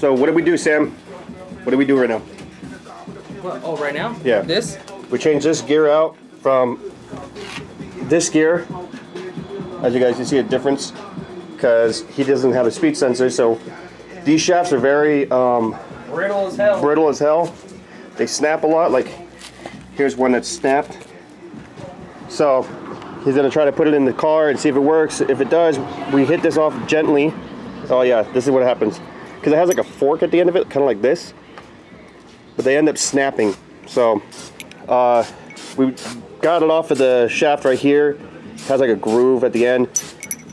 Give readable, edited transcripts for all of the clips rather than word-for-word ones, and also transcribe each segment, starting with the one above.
So what did we do, Sam? What do we do right now? What? Oh, right now? Yeah. This? We changed this gear out from this gear. As you guys can see a difference, because he doesn't have a speed sensor. So these shafts are very Brittle as hell. Brittle as hell. They snap a lot. Like here's one that's snapped. So he's gonna try to put it in the car and see if it works. If it does, we hit this off gently. Oh yeah, this is what happens. Because it has like a fork at the end of it, kind of like this. But they end up snapping. So we got it off of the shaft right here. It has like a groove at the end,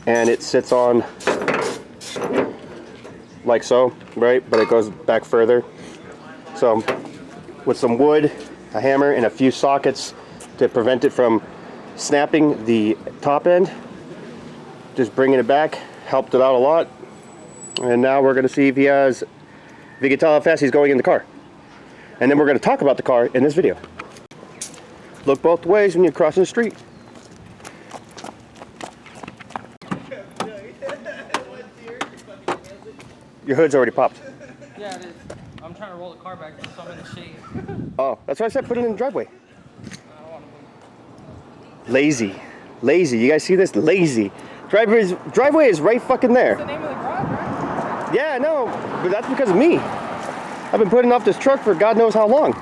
and it sits on like so, right? But it goes back further. So with some wood, a hammer, and a few sockets to prevent it from snapping the top end, just bringing it back helped it out a lot. And now we're going to see if he can tell how fast he's going in the car. And then we're going to talk about the car in this video. Look both ways when you're crossing the street. Your hood's already popped. Yeah, it is. I'm trying to roll the car back so I'm in the shade. Oh, that's why I said put it in the driveway. Lazy. Lazy. You guys see this? Lazy. Driveway is right fucking there. That's the name of the garage, right? Yeah, no, but that's because of me. I've been putting off this truck for God knows how long.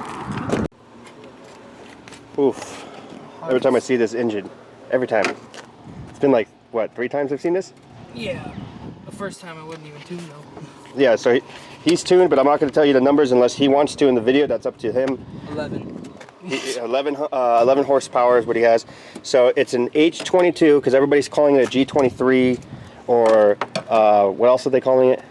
Oof. Every time I see this engine, every time. It's been like, what, 3 times I've seen this? Yeah. The first time I wasn't even tuned though. Yeah, so he's tuned, but I'm not going to tell you the numbers unless he wants to in the video. That's up to him. 11 horsepower is what he has. So it's an H22, because everybody's calling it a G23, or what else are they calling it?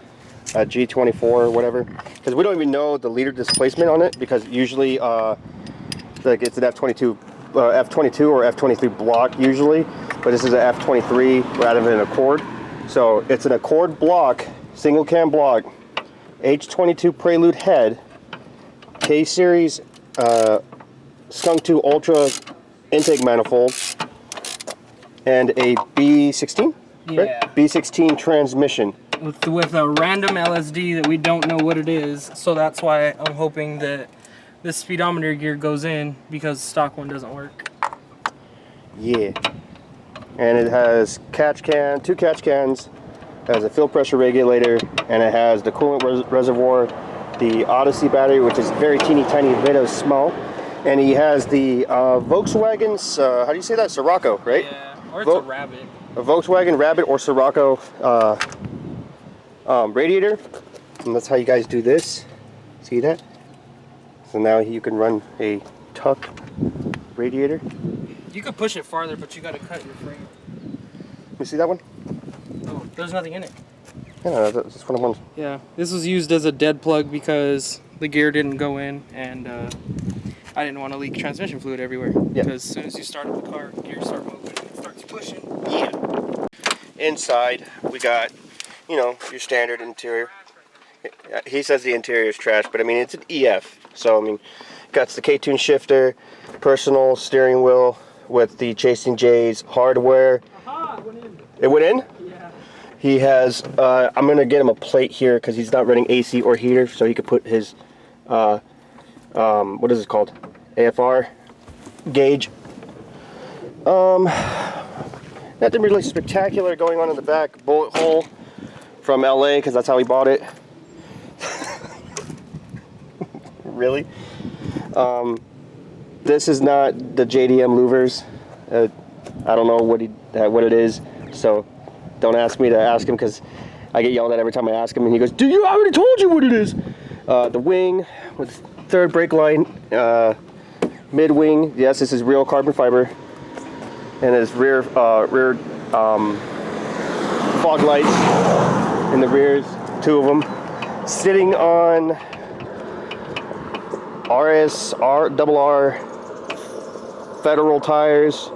A G24 or whatever. Because we don't even know the liter displacement on it, because usually like it's an F22 or F23 block usually, but this is an F23 rather than an Accord. So it's an Accord block, single cam block, H22 Prelude head, K-Series Skunk 2 Ultra intake manifold, and a B16, yeah. Right? B16 transmission. With a random LSD that we don't know what it is, so that's why I'm hoping that this speedometer gear goes in, because stock one doesn't work. Yeah. And it has two catch cans, it has a fuel pressure regulator, and it has the coolant reservoir, the Odyssey battery, which is very teeny tiny, very small, and he has the Volkswagen's, how do you say that? Sirocco, right? Yeah, or it's a Rabbit. A Volkswagen Rabbit or Sirocco radiator, and that's how you guys do this. See that? So now you can run a tuck radiator. You could push it farther, but you gotta cut your frame. You see that one? Oh, there's nothing in it. Yeah, that's just one of the ones. Yeah, this was used as a dead plug because the gear didn't go in, and I didn't want to leak transmission fluid everywhere. Yeah. Because as soon as you start up the car, gears start moving, it starts pushing. Yeah. Inside, we got, your standard interior. He says the interior is trash, but I mean, it's an EF. So, I mean, got the K-Tune shifter, personal steering wheel with the Chasing J's hardware. Aha, it went in. It went in? Yeah. He has, I'm going to get him a plate here because he's not running AC or heater, so he could put his, what is it called? AFR gauge. Nothing really spectacular going on in the back. Bullet hole from LA because that's how he bought it. Really? This is not the JDM louvers. I don't know what it is, so don't ask me to ask him because I get yelled at every time I ask him, and he goes, "I already told you what it is." The wing with third brake line, mid wing. Yes, this is real carbon fiber, and his rear fog lights in the rears, 2 of them, sitting on RR Federal tires.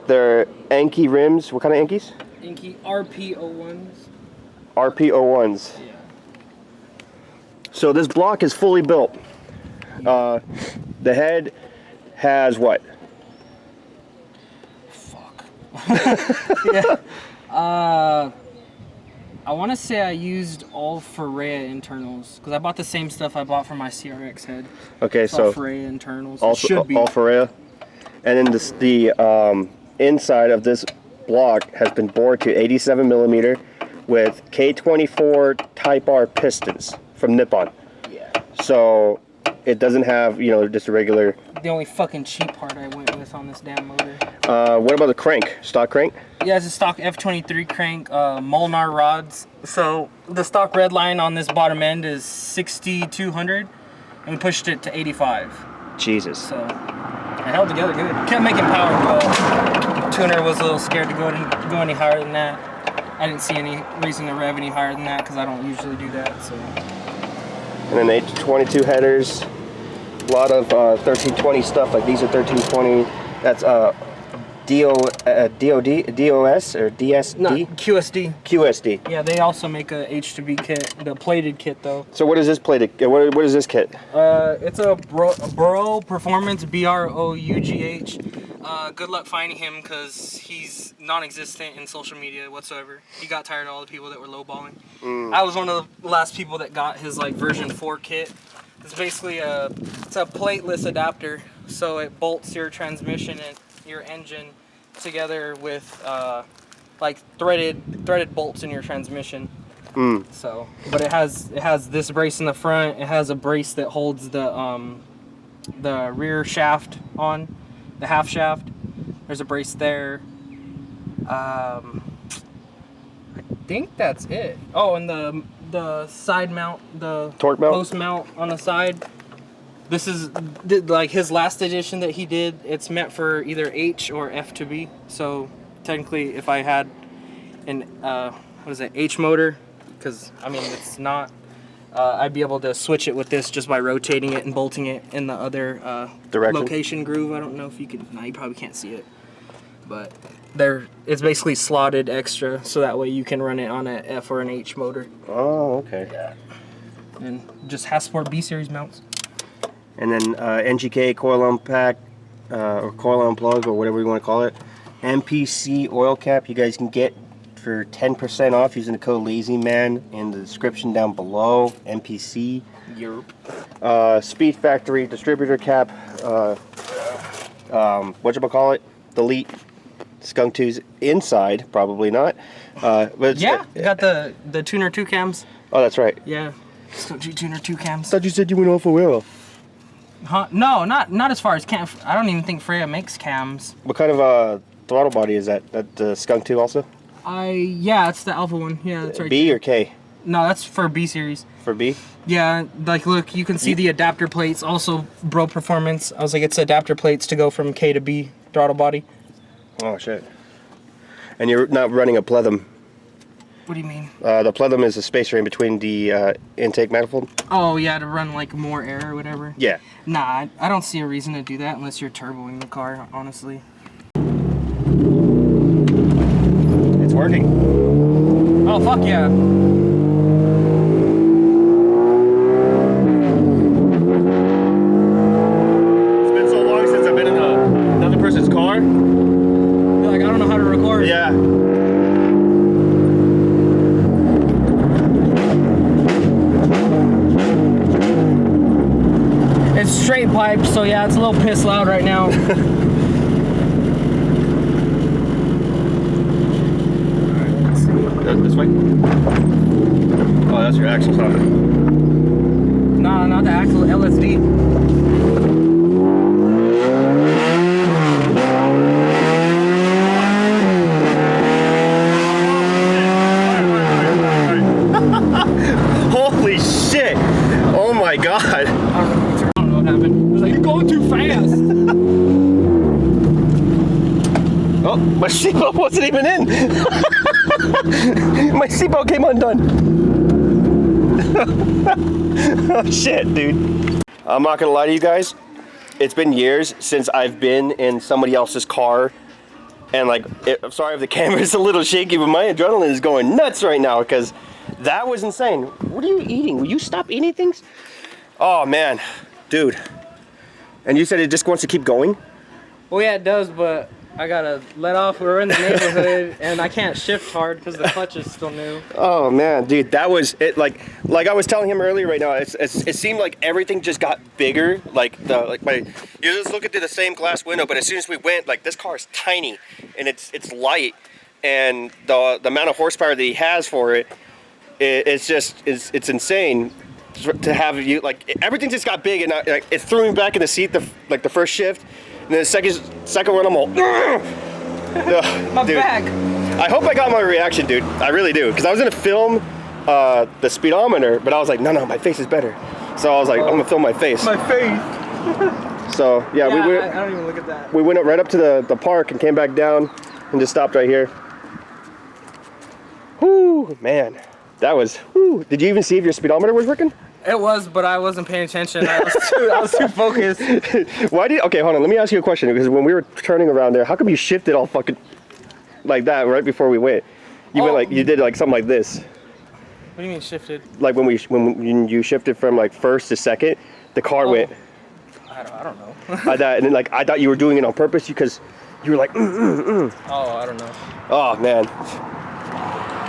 They're Anki rims. What kind of Ankis? Anki RP01s. RP01s. Yeah. So this block is fully built. The head has what? Fuck. Yeah. I want to say I used all Ferrea internals because I bought the same stuff I bought for my CRX head. Okay, it's all so Ferrea internals. also It should be all Ferrea. And then the inside of this block has been bored to 87 millimeter with K24 Type R pistons from Nippon. Yeah. So it doesn't have, you know, just a regular. The only fucking cheap part I went with on this damn motor. What about the crank? Stock crank? Yeah, it's a stock F23 crank, Molnar rods. So the stock red line on this bottom end is 6,200, and we pushed it to 85. Jesus. So it held together good. Kept making power, but tuner was a little scared to go any higher than that. I didn't see any reason to rev any higher than that because I don't usually do that. So. And then 822 headers. A lot of 1320 stuff. Like these are 1320. That's DOS or DSD? No, QSD. QSD. Yeah, they also make a H2B kit, the plated kit though. So what is this plated? What is this kit? It's a Bro Performance, BROUGH. Good luck finding him because he's non-existent in social media whatsoever. He got tired of all the people that were lowballing. I was one of the last people that got his like version 4 kit. It's basically it's a plateless adapter, so it bolts your transmission and your engine together with like threaded bolts in your transmission. So, but it has this brace in the front. It has a brace that holds the rear shaft on, the half shaft. There's a brace there. I think that's it. Oh, and the side mount, the torque mount, post mount on the side. This is like his last edition that he did. It's meant for either H or F to B. So technically, if I had an H motor, because I mean it's not, I'd be able to switch it with this just by rotating it and bolting it in the other direction. Location groove. I don't know if you can. No, you probably can't see it, but it's basically slotted extra, so that way you can run it on an F or an H motor. Oh, okay. Yeah. And just has 4 B series mounts. And then NGK coil unpack or coil unplug or whatever you want to call it. MPC oil cap you guys can get for 10% off using the code LAZYMAN in the description down below. MPC. Yerp. Speed Factory distributor cap. Whatchamacallit? Delete. Skunk 2's inside, probably not. But Yeah, you got the tuner 2 cams. Oh, that's right. Yeah, Skunk 2 tuner 2 cams. I thought you said you went off a wheel. Huh? No, not as far as cam. I don't even think Freya makes cams. What kind of throttle body is that? That Skunk 2 also? Yeah, it's the Alpha one. Yeah, that's right. B or K? No, that's for B series. For B? Yeah, like look, you can see the adapter plates. Also, Bro Performance. I was like, it's adapter plates to go from K to B throttle body. Oh shit. And you're not running a plethm. What do you mean? The plethm is a spacer in between the intake manifold. Oh yeah, to run like more air or whatever. Yeah. Nah, I don't see a reason to do that unless you're turboing the car, honestly. It's working. Oh fuck yeah. It's been so long since I've been in another person's car. You're like, I don't know how to record. Yeah. It's straight pipe, so yeah, it's a little piss loud right now. This way? Oh, that's your axle socket. Nah, not the axle, LSD. Holy shit! Oh my god! I don't know what happened. It was like, you're going too fast. Oh, my seatbelt wasn't even in! My seatbelt came undone! Oh shit, dude. I'm not gonna lie to you guys. It's been years since I've been in somebody else's car. And like, I'm sorry if the camera's a little shaky, but my adrenaline is going nuts right now because that was insane. What are you eating? Will you stop eating things? Oh man, dude. And you said it just wants to keep going? Well, yeah, it does, but I gotta let off. We're in the neighborhood, and I can't shift hard because the clutch is still new. Oh man, dude, that was it. Like I was telling him earlier, right now, it seemed like everything just got bigger. You just look through the same glass window, but as soon as we went, like this car is tiny, and it's light, and the amount of horsepower that he has for it, it's insane. To have you like everything just got big, and it threw me back in the seat the first shift, and then the second one I'm all My dude, back. I hope I got my reaction, dude. I really do, because I was gonna film the speedometer, but I was like, no, my face is better. So I was like, I'm gonna film my face. My face. So yeah, I we don't even look at that. went up right up to the park and came back down and just stopped right here. Whoo, man, that was. Whoo. Did you even see if your speedometer was working? It was, but I wasn't paying attention. I was too focused. Okay, hold on. Let me ask you a question, because when we were turning around there, how come you shifted all fucking like that right before we went? You went like you did like something like this. What do you mean shifted? Like when you shifted from like first to second, the car went. I don't know. I thought you were doing it on purpose because you were like. Oh, I don't know. Oh man.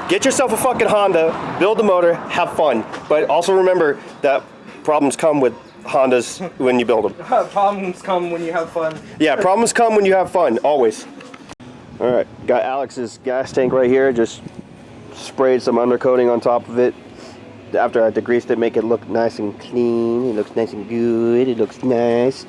Get yourself a fucking Honda, build the motor, have fun. But also remember that problems come with Hondas when you build them. Problems come when you have fun. Yeah, problems come when you have fun, always. All right, got Alex's gas tank right here. Just sprayed some undercoating on top of it. After I degreased it, make it look nice and clean. It looks nice and good. It looks nice.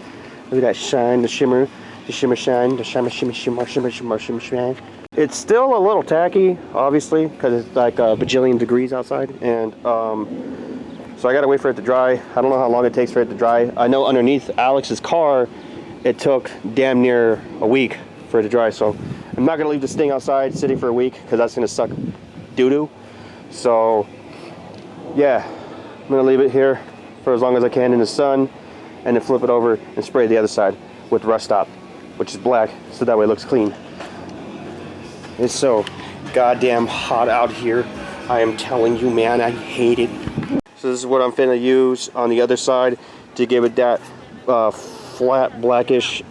Look at that shine, the shimmer, the shimmer shine, the shimmer, shimmer, shimmer, shimmer, shimmer, shimmer, shine. It's still a little tacky, obviously, because it's like a bajillion degrees outside, and so I gotta wait for it to dry. I don't know how long it takes for it to dry. I know underneath Alex's car, it took damn near a week for it to dry, so I'm not gonna leave this thing outside sitting for a week, because that's gonna suck doo-doo. So, yeah, I'm gonna leave it here for as long as I can in the sun, and then flip it over and spray the other side with Rust Stop, which is black, so that way it looks clean. It's so goddamn hot out here. I am telling you, man, I hate it. So this is what I'm finna use on the other side to give it that flat blackish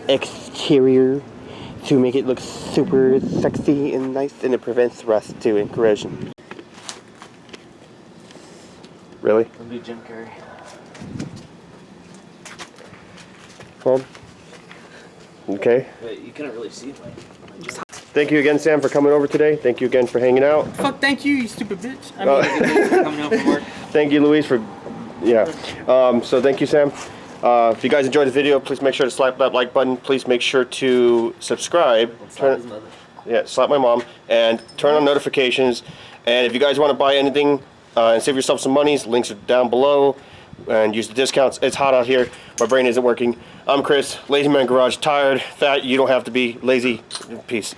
exterior to make it look super sexy and nice, and it prevents rust too and corrosion. Really? I'll do Jim Carrey. Hold. Okay. Wait, you couldn't really see it. Thank you again, Sam, for coming over today. Thank you again for hanging out. Fuck, thank you, you stupid bitch. I mean, coming home from work. Thank you, Luis, for, yeah. So thank you, Sam. If you guys enjoyed the video, please make sure to slap that like button. Please make sure to subscribe. Slap my mom. And turn on notifications. And if you guys want to buy anything and save yourself some monies, links are down below. And use the discounts. It's hot out here. My brain isn't working. I'm Chris, Lazymangarage. Tired, fat, you don't have to be lazy. Peace.